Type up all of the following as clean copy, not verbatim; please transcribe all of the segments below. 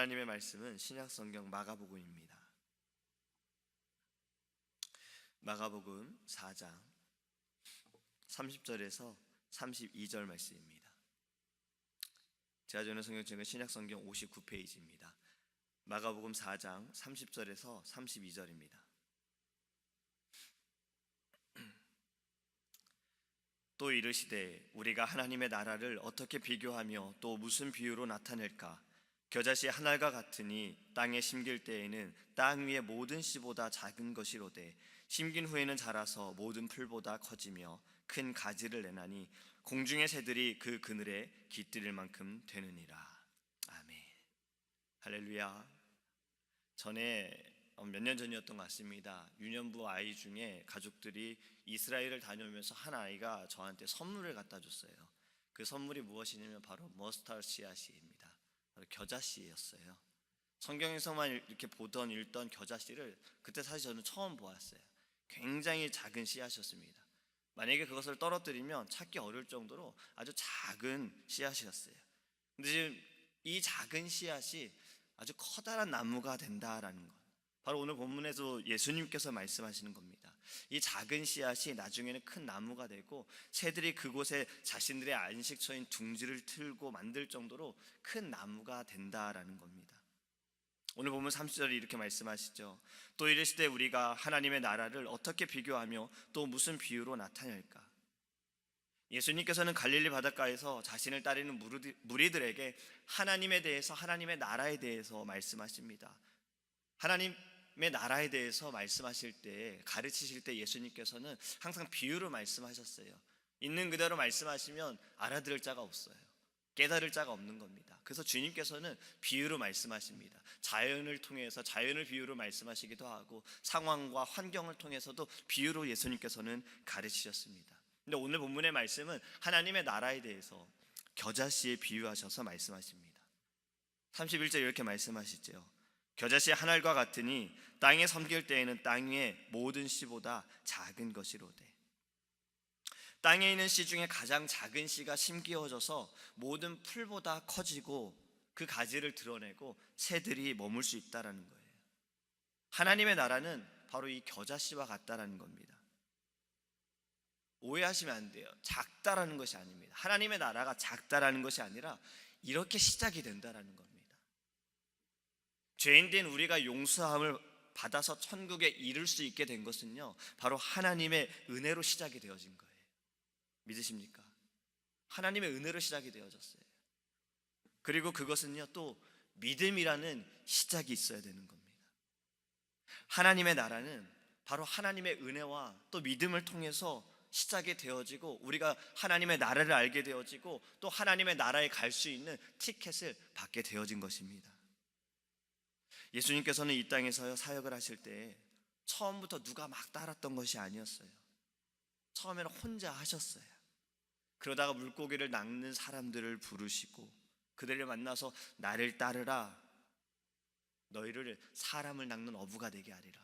하나님의 말씀은 신약성경 마가복음입니다. 마가복음 4장 30절에서 32절 말씀입니다. 제가 전에 성경책은 신약성경 59페이지입니다. 마가복음 4장 30절에서 32절입니다. 또 이르시되 우리가 하나님의 나라를 어떻게 비교하며 또 무슨 비유로 나타낼까? 겨자씨 한 알과 같으니 땅에 심길 때에는 땅 위의 모든 씨보다 작은 것이로되 심긴 후에는 자라서 모든 풀보다 커지며 큰 가지를 내나니 공중의 새들이 그 그늘에 깃들일 만큼 되느니라. 아멘. 할렐루야. 전에 몇 년 전이었던 것 같습니다. 유년부 아이 중에 가족들이 이스라엘을 다녀오면서 한 아이가 저한테 선물을 갖다 줬어요. 그 선물이 무엇이냐면 바로 머스타드 씨앗입니다. 바로 겨자씨였어요. 성경에서만 이렇게 보던 읽던 겨자씨를 그때 사실 저는 처음 보았어요. 굉장히 작은 씨앗이었습니다. 만약에 그것을 떨어뜨리면 찾기 어려울 정도로 아주 작은 씨앗이었어요. 근데 지금 이 작은 씨앗이 아주 커다란 나무가 된다라는 것, 바로 오늘 본문에서 예수님께서 말씀하시는 겁니다. 이 작은 씨앗이 나중에는 큰 나무가 되고 새들이 그곳에 자신들의 안식처인 둥지를 틀고 만들 정도로 큰 나무가 된다라는 겁니다. 오늘 본문 30절에 이렇게 말씀하시죠. 또 이르시되 우리가 하나님의 나라를 어떻게 비교하며 또 무슨 비유로 나타낼까? 예수님께서는 갈릴리 바닷가에서 자신을 따르는 무리들에게 하나님에 대해서, 하나님의 나라에 대해서 말씀하십니다. 하나님의 나라에 대해서 말씀하실 때, 가르치실 때 예수님께서는 항상 비유로 말씀하셨어요. 있는 그대로 말씀하시면 알아들을 자가 없어요. 깨달을 자가 없는 겁니다. 그래서 주님께서는 비유로 말씀하십니다. 자연을 통해서, 자연을 비유로 말씀하시기도 하고 상황과 환경을 통해서도 비유로 예수님께서는 가르치셨습니다. 근데 오늘 본문의 말씀은 하나님의 나라에 대해서 겨자씨에 비유하셔서 말씀하십니다. 31절 이렇게 말씀하시죠. 겨자씨 한 알과 같으니 땅에 섬길 때에는 땅 위의 모든 씨보다 작은 것이로되. 땅에 있는 씨 중에 가장 작은 씨가 심기어져서 모든 풀보다 커지고 그 가지를 드러내고 새들이 머물 수 있다라는 거예요. 하나님의 나라는 바로 이 겨자씨와 같다라는 겁니다. 오해하시면 안 돼요. 작다라는 것이 아닙니다. 하나님의 나라가 작다라는 것이 아니라 이렇게 시작이 된다라는 겁니다. 죄인된 우리가 용서함을 받아서 천국에 이를 수 있게 된 것은요, 바로 하나님의 은혜로 시작이 되어진 거예요. 믿으십니까? 하나님의 은혜로 시작이 되어졌어요. 그리고 그것은요, 또 믿음이라는 시작이 있어야 되는 겁니다. 하나님의 나라는 바로 하나님의 은혜와 또 믿음을 통해서 시작이 되어지고 우리가 하나님의 나라를 알게 되어지고 또 하나님의 나라에 갈 수 있는 티켓을 받게 되어진 것입니다. 예수님께서는 이 땅에서 사역을 하실 때 처음부터 누가 막 따랐던 것이 아니었어요. 처음에는 혼자 하셨어요. 그러다가 물고기를 낚는 사람들을 부르시고 그들을 만나서 나를 따르라, 너희를 사람을 낚는 어부가 되게 하리라.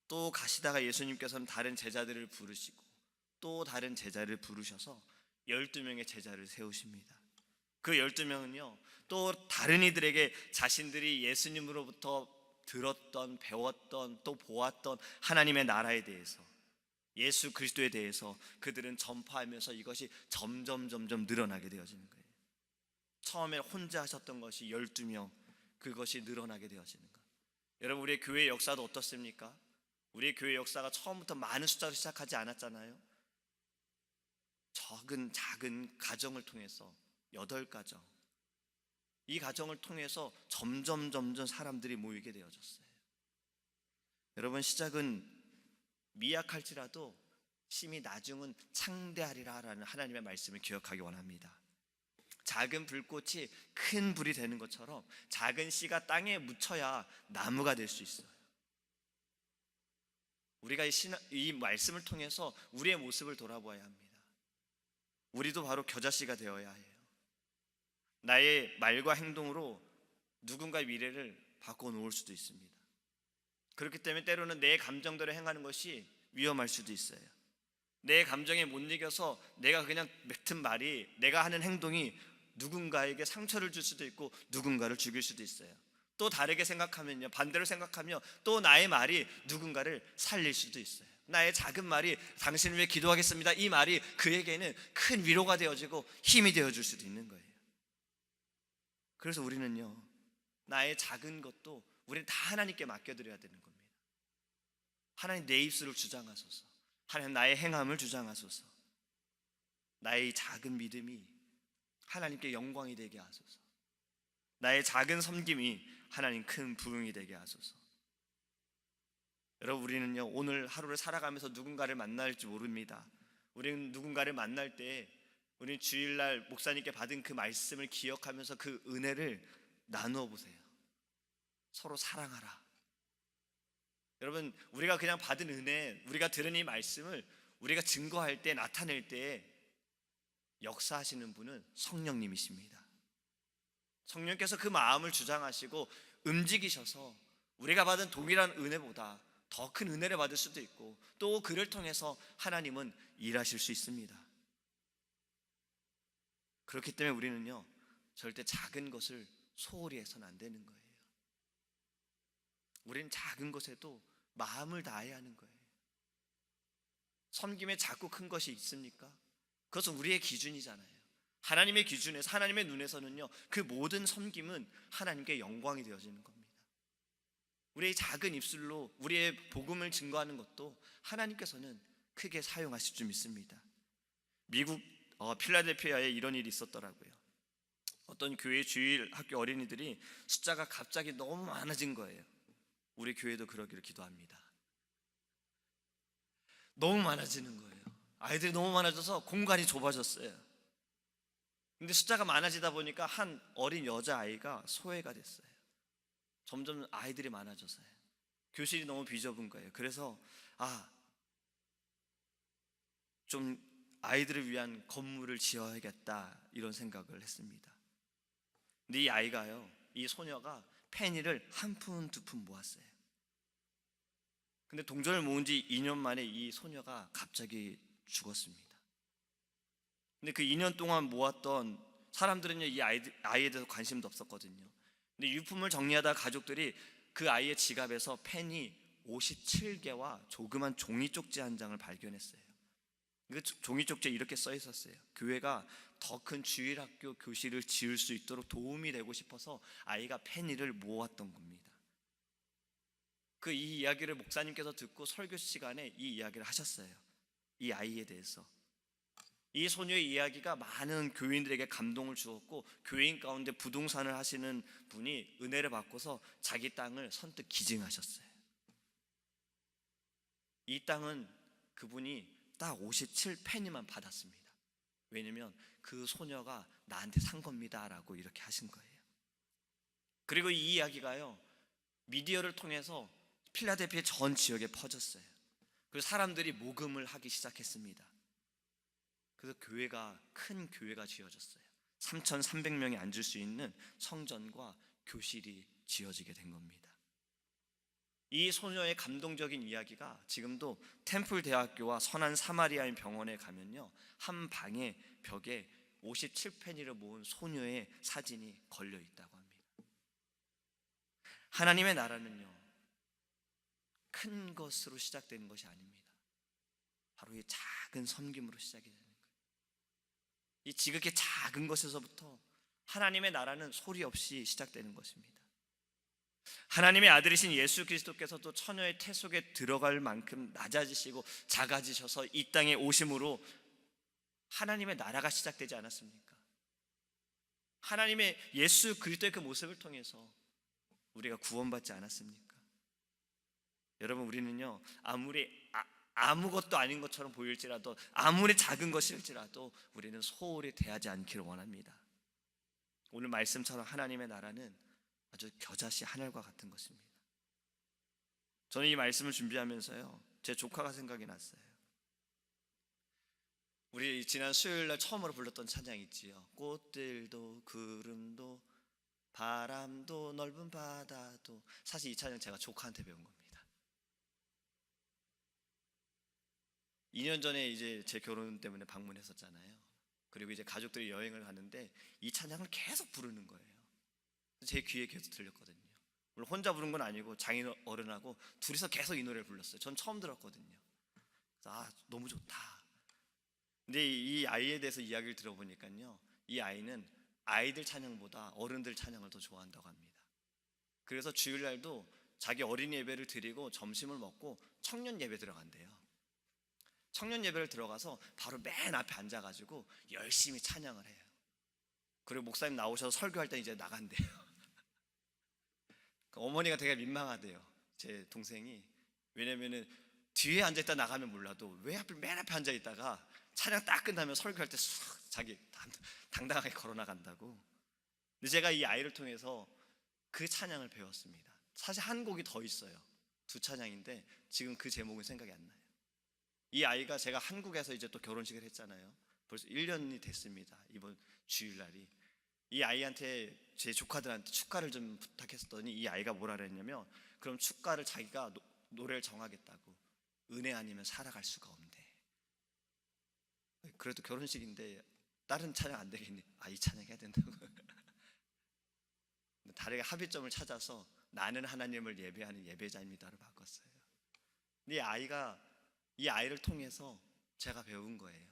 또 가시다가 예수님께서는 다른 제자들을 부르시고 또 다른 제자를 부르셔서 12명의 제자를 세우십니다. 그 12명은요 또 다른 이들에게 자신들이 예수님으로부터 들었던, 배웠던, 또 보았던 하나님의 나라에 대해서, 예수 그리스도에 대해서 그들은 전파하면서 이것이 점점 늘어나게 되어지는 거예요. 처음에 혼자 하셨던 것이 12명, 그것이 늘어나게 되어지는 것. 여러분, 우리의 교회의 역사도 어떻습니까? 우리의 교회 역사가 처음부터 많은 숫자로 시작하지 않았잖아요. 작은 가정을 통해서 8가정, 이 가정을 통해서 점점 사람들이 모이게 되어졌어요. 여러분, 시작은 미약할지라도 심히 나중은 창대하리라 라는 하나님의 말씀을 기억하기 원합니다. 작은 불꽃이 큰 불이 되는 것처럼 작은 씨가 땅에 묻혀야 나무가 될 수 있어요. 우리가 이 말씀을 통해서 우리의 모습을 돌아보아야 합니다. 우리도 바로 겨자씨가 되어야 해요. 나의 말과 행동으로 누군가의 미래를 바꿔놓을 수도 있습니다. 그렇기 때문에 때로는 내 감정대로 행하는 것이 위험할 수도 있어요. 내 감정에 못 이겨서 내가 그냥 뱉은 말이, 내가 하는 행동이 누군가에게 상처를 줄 수도 있고 누군가를 죽일 수도 있어요. 또 다르게 생각하면요, 반대로 생각하며 또 나의 말이 누군가를 살릴 수도 있어요. 나의 작은 말이 당신을 위해 기도하겠습니다, 이 말이 그에게는 큰 위로가 되어지고 힘이 되어줄 수도 있는 거예요. 그래서 우리는요, 나의 작은 것도 우리는 다 하나님께 맡겨드려야 되는 겁니다. 하나님, 내 입술을 주장하소서. 하나님, 나의 행함을 주장하소서. 나의 작은 믿음이 하나님께 영광이 되게 하소서. 나의 작은 섬김이 하나님 큰 부흥이 되게 하소서. 여러분, 우리는요, 오늘 하루를 살아가면서 누군가를 만날지 모릅니다. 우리는 누군가를 만날 때 우리는 주일날 목사님께 받은 그 말씀을 기억하면서 그 은혜를 나누어 보세요. 서로 사랑하라. 여러분, 우리가 그냥 받은 은혜, 우리가 들은 이 말씀을 우리가 증거할 때, 나타낼 때 역사하시는 분은 성령님이십니다. 성령께서 그 마음을 주장하시고 움직이셔서 우리가 받은 동일한 은혜보다 더 큰 은혜를 받을 수도 있고, 또 그를 통해서 하나님은 일하실 수 있습니다. 그렇기 때문에 우리는요, 절대 작은 것을 소홀히 해서는 안 되는 거예요. 우리는 작은 것에도 마음을 다해야 하는 거예요. 섬김에 작고 큰 것이 있습니까? 그것은 우리의 기준이잖아요. 하나님의 기준에서, 하나님의 눈에서는요, 그 모든 섬김은 하나님께 영광이 되어지는 겁니다. 우리의 작은 입술로 우리의 복음을 증거하는 것도 하나님께서는 크게 사용하실 줄 믿습니다. 미국 필라델피아에 이런 일이 있었더라고요. 어떤 교회 주일 학교 어린이들이 숫자가 갑자기 너무 많아진 거예요. 우리 교회도 그러기를 기도합니다. 너무 많아지는 거예요. 아이들이 너무 많아져서 공간이 좁아졌어요. 근데 숫자가 많아지다 보니까 한 어린 여자아이가 소외가 됐어요. 점점 아이들이 많아져서요. 교실이 너무 비좁은 거예요. 그래서 좀 아이들을 위한 건물을 지어야겠다, 이런 생각을 했습니다. 근데 이 아이가요, 이 소녀가 페니를 한 푼 두 푼 모았어요. 근데 동전을 모은 지 2년 만에 이 소녀가 갑자기 죽었습니다. 근데 그 2년 동안 모았던 사람들은요, 이 아이에 대해서 관심도 없었거든요. 근데 유품을 정리하다 가족들이 그 아이의 지갑에서 펜이 57개와 조그만 종이 쪽지 한 장을 발견했어요. 그 종이 쪽지에 이렇게 써 있었어요. 교회가 더 큰 주일학교 교실을 지을 수 있도록 도움이 되고 싶어서 아이가 페니를 모았던 겁니다. 이 이야기를 목사님께서 듣고 설교 시간에 이 이야기를 하셨어요. 이 아이에 대해서. 이 소녀의 이야기가 많은 교인들에게 감동을 주었고, 교인 가운데 부동산을 하시는 분이 은혜를 받고서 자기 땅을 선뜻 기증하셨어요. 이 땅은 그분이 딱 57페니만 받았습니다. 왜냐면 그 소녀가 나한테 산 겁니다 라고 이렇게 하신 거예요. 그리고 이 이야기가요, 미디어를 통해서 필라델피아 전 지역에 퍼졌어요. 그래서 사람들이 모금을 하기 시작했습니다. 그래서 큰 교회가 지어졌어요. 3,300명이 앉을 수 있는 성전과 교실이 지어지게 된 겁니다. 이 소녀의 감동적인 이야기가 지금도 템플 대학교와 선한 사마리아인 병원에 가면요, 한 방에 벽에 57페니를 모은 소녀의 사진이 걸려 있다고 합니다. 하나님의 나라는요, 큰 것으로 시작되는 것이 아닙니다. 바로 이 작은 섬김으로 시작이 되는 거예요. 이 지극히 작은 것에서부터 하나님의 나라는 소리 없이 시작되는 것입니다. 하나님의 아들이신 예수 그리스도께서도 처녀의 태 속에 들어갈 만큼 낮아지시고 작아지셔서 이 땅에 오심으로 하나님의 나라가 시작되지 않았습니까? 하나님의 예수 그리스도의 그 모습을 통해서 우리가 구원받지 않았습니까? 여러분, 우리는요, 아무것도 아닌 것처럼 보일지라도, 아무리 작은 것일지라도 우리는 소홀히 대하지 않기를 원합니다. 오늘 말씀처럼 하나님의 나라는 아주 겨자씨 하늘과 같은 것입니다. 저는 이 말씀을 준비하면서요, 제 조카가 생각이 났어요. 우리 지난 수요일날 처음으로 불렀던 찬양 있지요. 꽃들도 구름도 바람도 넓은 바다도. 사실 이 찬양 제가 조카한테 배운 겁니다. 2년 전에 이제 제 결혼 때문에 방문했었잖아요. 그리고 이제 가족들이 여행을 가는데 이 찬양을 계속 부르는 거예요. 제 귀에 계속 들렸거든요. 물론 혼자 부른 건 아니고 장인 어른하고 둘이서 계속 이 노래를 불렀어요. 전 처음 들었거든요. 너무 좋다. 근데 이 아이에 대해서 이야기를 들어보니까요, 이 아이는 아이들 찬양보다 어른들 찬양을 더 좋아한다고 합니다. 그래서 주일날도 자기 어린이 예배를 드리고 점심을 먹고 청년 예배 들어간대요. 청년 예배를 들어가서 바로 맨 앞에 앉아가지고 열심히 찬양을 해요. 그리고 목사님 나오셔서 설교할 때 이제 나간대요. 어머니가 되게 민망하대요, 제 동생이. 왜냐면은 뒤에 앉아있다 나가면 몰라도 왜 하필 맨 앞에 앉아있다가 찬양 딱 끝나면 설교할 때 쑥 자기 당당하게 걸어 나간다고. 근데 제가 이 아이를 통해서 그 찬양을 배웠습니다. 사실 한 곡이 더 있어요. 두 찬양인데 지금 그 제목은 생각이 안 나요. 이 아이가 제가 한국에서 이제 또 결혼식을 했잖아요. 벌써 1년이 됐습니다. 이번 주일날이. 이 아이한테, 제 조카들한테 축가를 좀 부탁했더니 이 아이가 뭐라 그랬냐면, 그럼 축가를 자기가 노래를 정하겠다고. 은혜 아니면 살아갈 수가 없네. 그래도 결혼식인데 다른 찬양 안 되겠니? 이 찬양 해야 된다고. 다르게 합의점을 찾아서 나는 하나님을 예배하는 예배자입니다로 바꿨어요. 근데 이 아이를 통해서 제가 배운 거예요.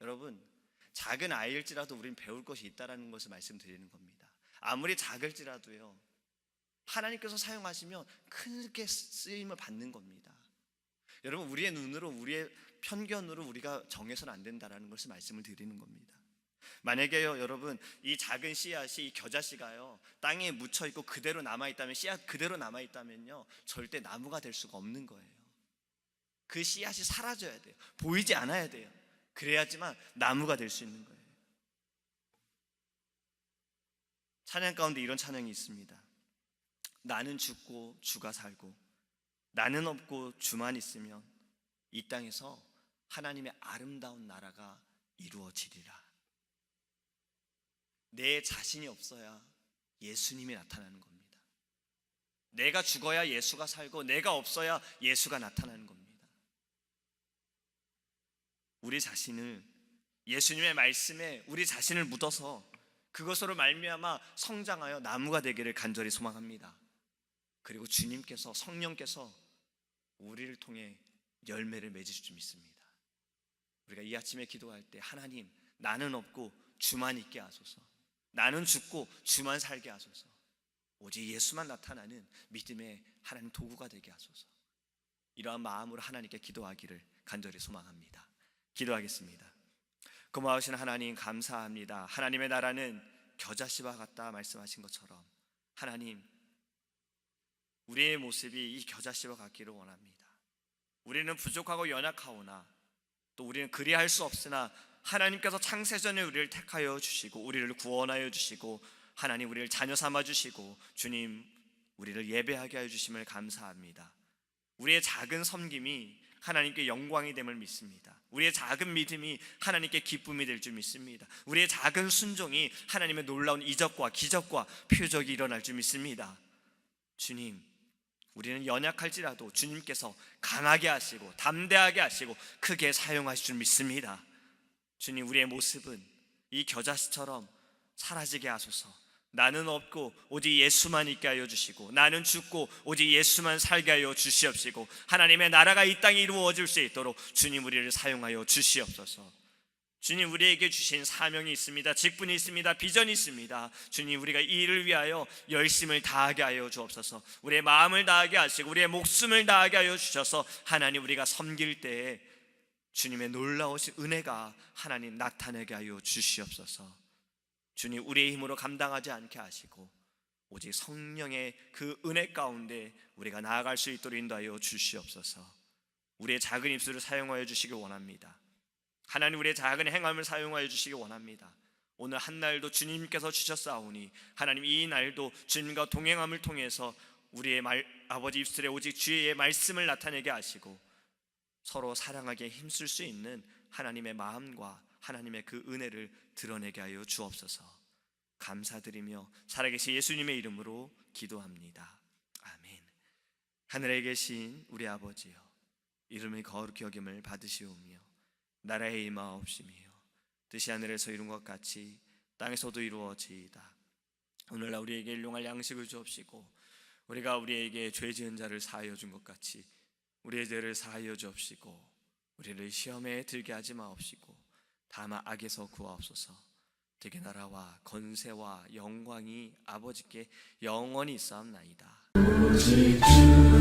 여러분, 작은 아이일지라도 우린 배울 것이 있다는 것을 말씀드리는 겁니다. 아무리 작을지라도요, 하나님께서 사용하시면 크게 쓰임을 받는 겁니다. 여러분, 우리의 눈으로, 우리의 편견으로 우리가 정해서는 안 된다는 것을 말씀을 드리는 겁니다. 만약에요, 여러분, 이 작은 씨앗이, 이 겨자씨가요 땅에 묻혀있고 그대로 남아있다면, 씨앗 그대로 남아있다면요 절대 나무가 될 수가 없는 거예요. 그 씨앗이 사라져야 돼요. 보이지 않아야 돼요. 그래야지만 나무가 될 수 있는 거예요. 찬양 가운데 이런 찬양이 있습니다. 나는 죽고 주가 살고, 나는 없고 주만 있으면 이 땅에서 하나님의 아름다운 나라가 이루어지리라. 내 자신이 없어야 예수님이 나타나는 겁니다. 내가 죽어야 예수가 살고, 내가 없어야 예수가 나타나는 겁니다. 우리 자신을, 예수님의 말씀에 우리 자신을 묻어서 그것으로 말미암아 성장하여 나무가 되기를 간절히 소망합니다. 그리고 주님께서, 성령께서 우리를 통해 열매를 맺으실 줄 믿습니다. 우리가 이 아침에 기도할 때, 하나님, 나는 없고 주만 있게 하소서. 나는 죽고 주만 살게 하소서. 오직 예수만 나타나는 믿음의 하나님 도구가 되게 하소서. 이러한 마음으로 하나님께 기도하기를 간절히 소망합니다. 기도하겠습니다. 고마우신 하나님, 감사합니다. 하나님의 나라는 겨자씨와 같다 말씀하신 것처럼, 하나님, 우리의 모습이 이 겨자씨와 같기를 원합니다. 우리는 부족하고 연약하오나 또 우리는 그리할 수 없으나 하나님께서 창세전에 우리를 택하여 주시고 우리를 구원하여 주시고, 하나님, 우리를 자녀 삼아 주시고, 주님, 우리를 예배하게 하여 주심을 감사합니다. 우리의 작은 섬김이 하나님께 영광이 됨을 믿습니다. 우리의 작은 믿음이 하나님께 기쁨이 될 줄 믿습니다. 우리의 작은 순종이 하나님의 놀라운 이적과 기적과 표적이 일어날 줄 믿습니다. 주님, 우리는 연약할지라도 주님께서 강하게 하시고 담대하게 하시고 크게 사용하실 줄 믿습니다. 주님, 우리의 모습은 이 겨자씨처럼 사라지게 하소서. 나는 없고 오직 예수만 있게 하여 주시고, 나는 죽고 오직 예수만 살게 하여 주시옵시고, 하나님의 나라가 이 땅에 이루어질 수 있도록 주님, 우리를 사용하여 주시옵소서. 주님, 우리에게 주신 사명이 있습니다. 직분이 있습니다. 비전이 있습니다. 주님, 우리가 이 일을 위하여 열심을 다하게 하여 주옵소서. 우리의 마음을 다하게 하시고 우리의 목숨을 다하게 하여 주셔서, 하나님, 우리가 섬길 때에 주님의 놀라우신 은혜가 하나님 나타내게 하여 주시옵소서. 주님, 우리의 힘으로 감당하지 않게 하시고 오직 성령의 그 은혜 가운데 우리가 나아갈 수 있도록 인도하여 주시옵소서. 우리의 작은 입술을 사용하여 주시기 원합니다. 하나님, 우리의 작은 행함을 사용하여 주시기 원합니다. 오늘 한 날도 주님께서 주셨사오니, 하나님, 이 날도 주님과 동행함을 통해서 우리의 아버지 입술에 오직 주의 말씀을 나타내게 하시고 서로 사랑하기에 힘쓸 수 있는 하나님의 마음과 하나님의 그 은혜를 드러내게 하여 주옵소서. 감사드리며 살아계신 예수님의 이름으로 기도합니다. 아멘. 하늘에 계신 우리 아버지여, 이름이 거룩히 여김을 받으시오며 나라의 임하옵시며 뜻이 하늘에서 이룬 것 같이 땅에서도 이루어지이다. 오늘날 우리에게 일용할 양식을 주옵시고 우리가 우리에게 죄 지은 자를 사하여 준 것 같이 우리의 죄를 사하여 주옵시고 우리를 시험에 들게 하지 마옵시고 다만 악에서 구하옵소서. 되게 나라와 건세와 영광이 아버지께 영원히 있사옵나이다. 오직 주